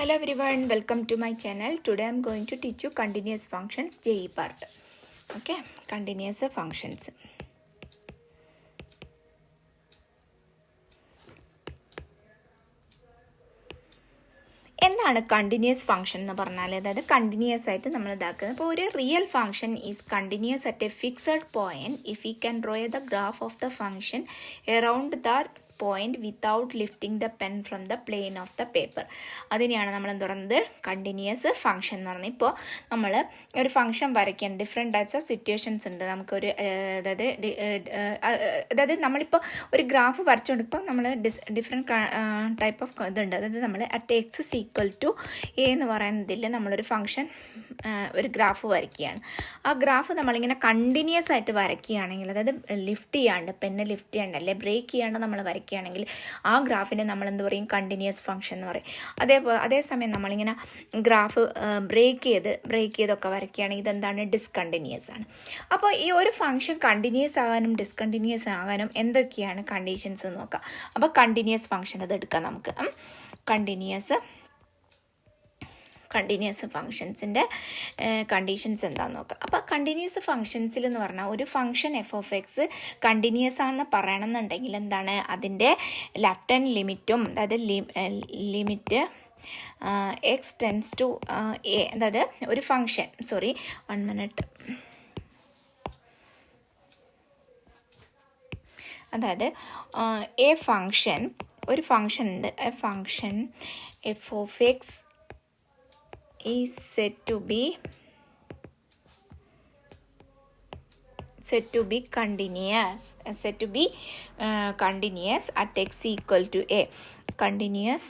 Hello everyone, welcome to my channel. Today I am going to teach you continuous functions JEE part. Okay, continuous functions. എന്താണ് continuous function എന്ന് പറഞ്ഞാൽ അതായത് continuous ആയിട്ട് നമ്മൾ ഇതാക്കുന്നത് ഇപ്പോൾ ഒരു real function is continuous at A fixed point if you can draw the graph of the function around the point without lifting the pen from the plain of the paper. അതിനെയാണ് നമ്മൾ എന്ത് പറയുന്നത് continuous function എന്ന് പറഞ്ഞാൽ. ഇപ്പോൾ നമ്മൾ ഒരു function വരയ്ക്കാൻ ഡിഫറെൻറ്റ് ടൈപ്സ് ഓഫ് സിറ്റുവേഷൻസ് ഉണ്ട്. നമുക്കൊരു അതായത് നമ്മളിപ്പോൾ ഒരു ഗ്രാഫ് വരച്ചുകൊണ്ടിപ്പോൾ നമ്മൾ ഡിഫറെൻറ്റ് ടൈപ്പ് ഓഫ് ഇതുണ്ട്. അതായത് നമ്മൾ at X is equal to A എന്ന് പറയുന്നതിൽ നമ്മളൊരു ഫംഗ്ഷൻ ഒരു ഗ്രാഫ് വരയ്ക്കുകയാണ്. ആ ഗ്രാഫ് നമ്മളിങ്ങനെ കണ്ടിന്യൂസ് ആയിട്ട് വരയ്ക്കുകയാണെങ്കിൽ, അതായത് ലിഫ്റ്റ് ചെയ്യാണ്ട് പെന്ന് ലിഫ്റ്റ് ചെയ്യാണ്ട് അല്ലെ ബ്രേക്ക് ചെയ്യാണ്ട് നമ്മൾ വരയ്ക്കുകയാണെങ്കിൽ ആ ഗ്രാഫിനെ നമ്മൾ എന്ത് പറയും കണ്ടിന്യൂസ് ഫംഗ്ഷൻ എന്ന് പറയും. അതേസമയം നമ്മളിങ്ങനെ ഗ്രാഫ് ബ്രേക്ക് ചെയ്തൊക്കെ വരയ്ക്കുകയാണെങ്കിൽ ഇതെന്താണ് ഡിസ്കണ്ടിന്യൂസ് ആണ്. അപ്പോൾ ഈ ഒരു ഫംഗ്ഷൻ കണ്ടിന്യൂസ് ആകാനും ഡിസ്കണ്ടിന്യൂസ് ആകാനും എന്തൊക്കെയാണ് കണ്ടീഷൻസ് എന്ന് നോക്കാം. അപ്പോൾ കണ്ടിന്യൂസ് ഫംഗ്ഷൻ അത് എടുക്കാം നമുക്ക്. കണ്ടിന്യൂസ് ഫങ്ഷൻസിൻ്റെ കണ്ടീഷൻസ് എന്താണെന്ന് നോക്കാം. അപ്പോൾ കണ്ടിന്യൂസ് ഫങ്ഷൻസിൽ എന്ന് പറഞ്ഞാൽ ഒരു function F of X continuous ആണെന്ന് പറയണമെന്നുണ്ടെങ്കിൽ എന്താണ് അതിൻ്റെ ലെഫ്റ്റ് ഹാൻഡ് ലിമിറ്റും, അതായത് limit X tends to a, അതായത് ഒരു ഫംഗ്ഷൻ അതായത് ഒരു ഫംഗ്ഷൻ ഉണ്ട്. A function F of x is said to be continuous at x equal to a. Continuous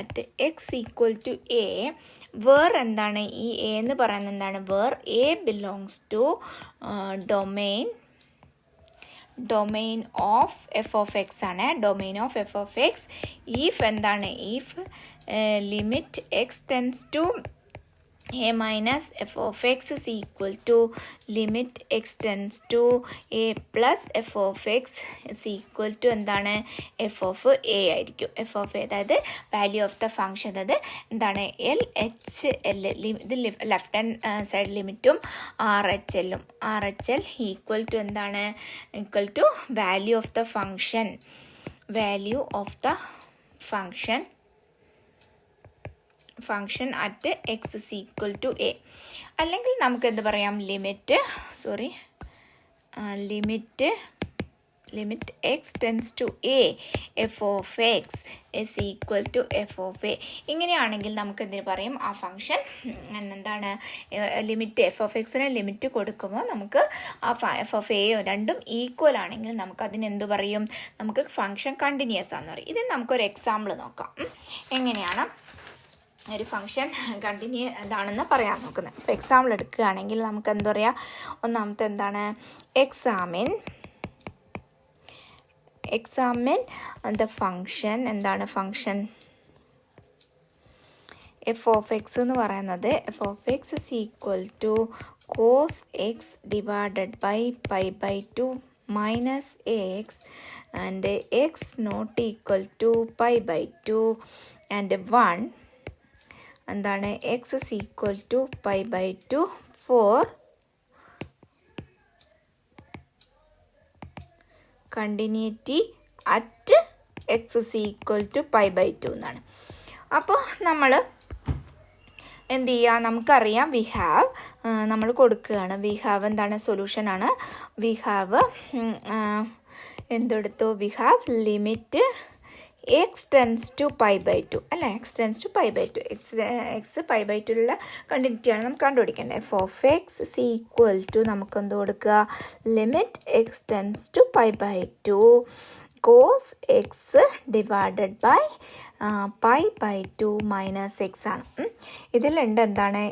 at x equal to a where എന്താണ് ഈ a എന്ന് പറയുന്നത് എന്താണ് where a belongs to domain of f of x ആണ്. domain of f of x if എന്താണ് if limit x tends to a minus f of x is equal to limit x tends to a plus f of x is equal to എന്താണ് f of a ആയിരിക്കും. f of a അതായത് value of the function, അതായത് എന്താണ് L H L, ഇത് left hand side ലിമിറ്റും R H L equal to എന്താണ് equal to value of the function at x is equal to a. അല്ലെങ്കിൽ നമുക്ക് എന്ത് പറയാം limit x tends to a f of x is equal to f of a. ഇങ്ങനെയാണെങ്കിൽ നമുക്ക് എന്തിനു പറയും ആ ഫംഗ്ഷൻ എന്താണ് ലിമിറ്റ് എഫ് ഓഫ് എക്സിന് ലിമിറ്റ് കൊടുക്കുമ്പോൾ നമുക്ക് ആ എഫ് ഓഫ് എ രണ്ടും ഈക്വൽ ആണെങ്കിൽ നമുക്ക് അതിനെന്ത് പറയും, നമുക്ക് ഫംഗ്ഷൻ കണ്ടിന്യൂസ് ആണെന്ന് പറയും. ഇതിന് നമുക്കൊരു എക്സാമ്പിൾ നോക്കാം. എങ്ങനെയാണ് ഒരു ഫംഗ്ഷൻ കണ്ടിന്യൂ എന്താണെന്ന് പറയാൻ നോക്കുന്നത്. ഇപ്പോൾ എക്സാമ്പിൾ എടുക്കുകയാണെങ്കിൽ നമുക്ക് എന്താ പറയുക, ഒന്നാമത്തെ എന്താണ് എക്സാമിൻ ദ ഫംഗ്ഷൻ, എന്താണ് ഫംഗ്ഷൻ എഫ് ഓഫ് എക്സ് എന്ന് പറയുന്നത് f of X is equal to cos x divided by pi by 2 minus x and x not equal to pi by 2 and 1 എന്താണ് x is equal to pi by 2 for continuity at X is equal to pi by 2 എന്നാണ്. അപ്പോൾ നമ്മൾ എന്ത് ചെയ്യുക, നമുക്കറിയാം നമ്മൾ കൊടുക്കുകയാണ് എന്താണ് സൊല്യൂഷനാണ് എന്തെടുത്തു limit x tends to pi by 2 അല്ല x tends to pi by 2 x pi by 2ലുള്ള കണ്ടിന്യൂറ്റിയാണ് നമുക്ക് കണ്ടുപിടിക്കേണ്ടത്. F of x is equal to നമുക്ക് എന്ത് കൊടുക്കുക limit x tends to pi by 2 cos x divided by pi by 2 minus x ആണ്. ഇതിലുണ്ട് എന്താണ്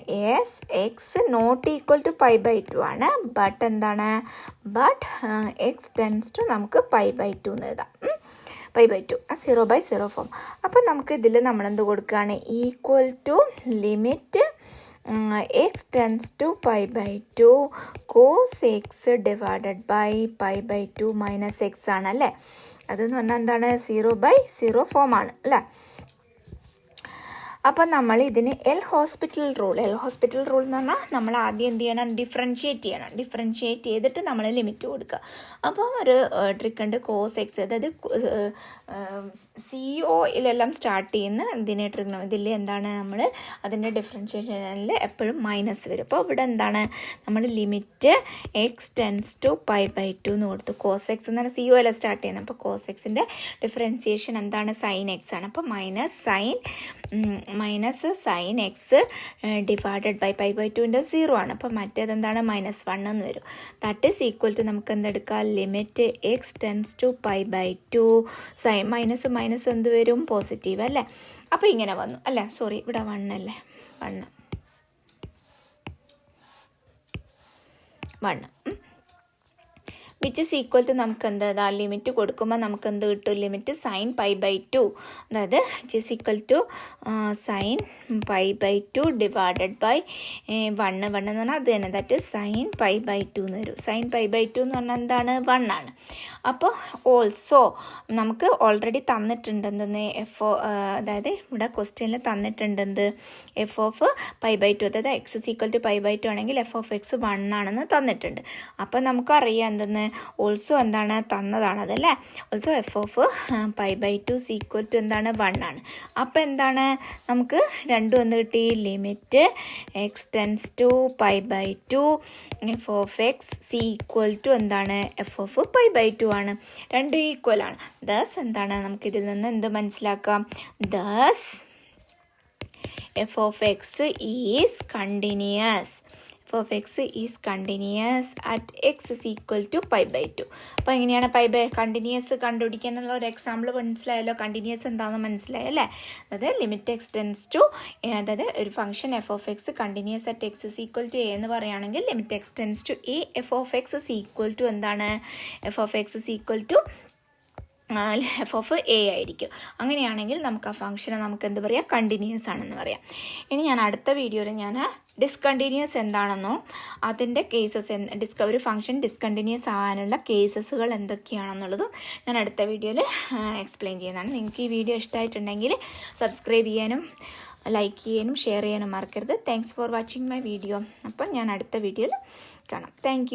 x not equal to pi by 2 ആണ്, ബട്ട് എന്താണ് എക്സ് ടെൻസ് ടു നമുക്ക് പൈ ബൈ 2 എന്ന് എഴുതാം. Pi by 2 0/0 form. അപ്പം നമുക്ക് ഇതിൽ നമ്മളെന്ത് കൊടുക്കുകയാണ് equal to limit X tends to pi by 2 cos x divided by pi by 2 minus x ആണ് അല്ലേ. അതെന്ന് പറഞ്ഞാൽ എന്താണ് 0/0 ഫോമാണ് അല്ലേ. അപ്പോൾ നമ്മൾ ഇതിന് എൽ ഹോസ്പിറ്റൽ റൂൾ എന്ന് പറഞ്ഞാൽ നമ്മൾ ആദ്യം എന്ത് ചെയ്യണം, ഡിഫറൻഷ്യേറ്റ് ചെയ്തിട്ട് നമ്മൾ ലിമിറ്റ് കൊടുക്കുക. അപ്പോൾ ഒരു ട്രിക്ക് ഉണ്ട്, കോസ് എക്സ്, അതായത് CO സ്റ്റാർട്ട് ചെയ്യുന്ന ഇതിൽ എന്താണ് നമ്മൾ അതിൻ്റെ ഡിഫറൻഷ്യേഷനിൽ എപ്പോഴും മൈനസ് വരും. അപ്പോൾ ഇവിടെ എന്താണ് നമ്മൾ ലിമിറ്റ് എക്സ് ടെൻസ് ടു π/2 എന്ന് കൊടുത്തു. കോസ് എക്സ് എന്നാണ് CO സ്റ്റാർട്ട് ചെയ്യുന്നത്. അപ്പോൾ കോസ് എക്സിൻ്റെ ഡിഫറൻസിയേഷൻ എന്താണ്, സൈൻ എക്സ് ആണ്. അപ്പോൾ minus sine X divided by π/2 0 ആണ്. അപ്പോൾ മറ്റേതെന്താണ്, -1 എന്ന് വരും. ദാറ്റ് ഈസ് ഈക്വൽ ടു നമുക്ക് എന്തെടുക്കാം, limit X tends to π/2 sine minus എന്ത് വരും, പോസിറ്റീവ് അല്ലേ. അപ്പോൾ ഇങ്ങനെ വന്നു അല്ലേ, സോറി ഇവിടെ 1 അല്ലേ, 1 വിച്ച് ഇസ് ഈക്വൽ ടു നമുക്ക് എന്താ ലിമിറ്റ് കൊടുക്കുമ്പോൾ നമുക്ക് എന്ത് കിട്ടും, ലിമിറ്റ് സൈൻ π/2, അതായത് which is equal to sine π/2 divided by 1 എന്ന് പറഞ്ഞാൽ അത് തന്നെ, ദാറ്റ് സൈൻ π/2 എന്ന് വരും. സൈൻ π/2 എന്ന് പറഞ്ഞാൽ എന്താണ്, 1 ആണ്. അപ്പോൾ ഓൾസോ നമുക്ക് ഓൾറെഡി തന്നിട്ടുണ്ടെന്ന് അതായത് ഇവിടെ ക്വസ്റ്റ്യനിൽ തന്നിട്ടുണ്ടെന്ത്, എഫ് ഓഫ് π/2, അതായത് എക്സ് ഇസ് ഈക്വൽ ടു π/2 ആണെങ്കിൽ എഫ് ഓഫ് എക്സ് 1 ആണെന്ന് തന്നിട്ടുണ്ട്. അപ്പോൾ നമുക്കറിയാം എന്തെന്ന്, ഓൾസോ എന്താണ് തന്നതാണ് അതല്ലേ. Also F of π/2 equal to എന്താണ്, 1 ആണ്. അപ്പോൾ എന്താണ് നമുക്ക് രണ്ടും എന്ത് കിട്ടി, limit X tends to π/2 F of X equal to എന്താണ്, എഫ് ഓഫ് π/2 ആണ്. രണ്ടും ഈക്വൽ ആണ്. ദസ് എന്താണ് നമുക്കിതിൽ നിന്ന് എന്ത് മനസ്സിലാക്കാം, thus f of x is continuous. f of x is continuous at x is equal to π/2. അപ്പോൾ എങ്ങനെയാണ് കണ്ടിന്യൂസ് കണ്ടുപിടിക്കാനുള്ള ഒരു എക്സാമ്പിൾ മനസ്സിലായല്ലോ. കണ്ടിന്യൂസ് എന്താണെന്ന് മനസ്സിലായോ അല്ലേ. അതായത് ലിമിറ്റ് എക്സ് ടെൻസ് ടു, അതായത് ഒരു function F of X continuous at X is equal to A എന്ന് പറയുകയാണെങ്കിൽ limit X tends to A F of X is equal to എന്താണ്, F of X is equal to F of A ആയിരിക്കും. അങ്ങനെയാണെങ്കിൽ നമുക്ക് ആ ഫംഗ്ഷനെ നമുക്ക് എന്ത് പറയാം, കണ്ടിന്യൂസ് ആണെന്ന് പറയാം. ഇനി ഞാൻ അടുത്ത വീഡിയോയിൽ ഞാൻ ഡിസ്കണ്ടിന്യൂസ് എന്താണെന്നോ അതിൻ്റെ കേസസ്, ഒരു ഫംഗ്ഷൻ ഡിസ്കണ്ടിന്യൂസ് ആകാനുള്ള കേസസുകൾ എന്തൊക്കെയാണെന്നുള്ളതും ഞാൻ അടുത്ത വീഡിയോയിൽ എക്സ്പ്ലെയിൻ ചെയ്യുന്നതാണ്. നിങ്ങൾക്ക് ഈ വീഡിയോ ഇഷ്ടമായിട്ടുണ്ടെങ്കിൽ സബ്സ്ക്രൈബ് ചെയ്യാനും ലൈക്ക് ചെയ്യാനും ഷെയർ ചെയ്യാനും മറക്കരുത്. Thanks for watching my video. അപ്പം ഞാൻ അടുത്ത വീഡിയോയിൽ കാണാം. താങ്ക്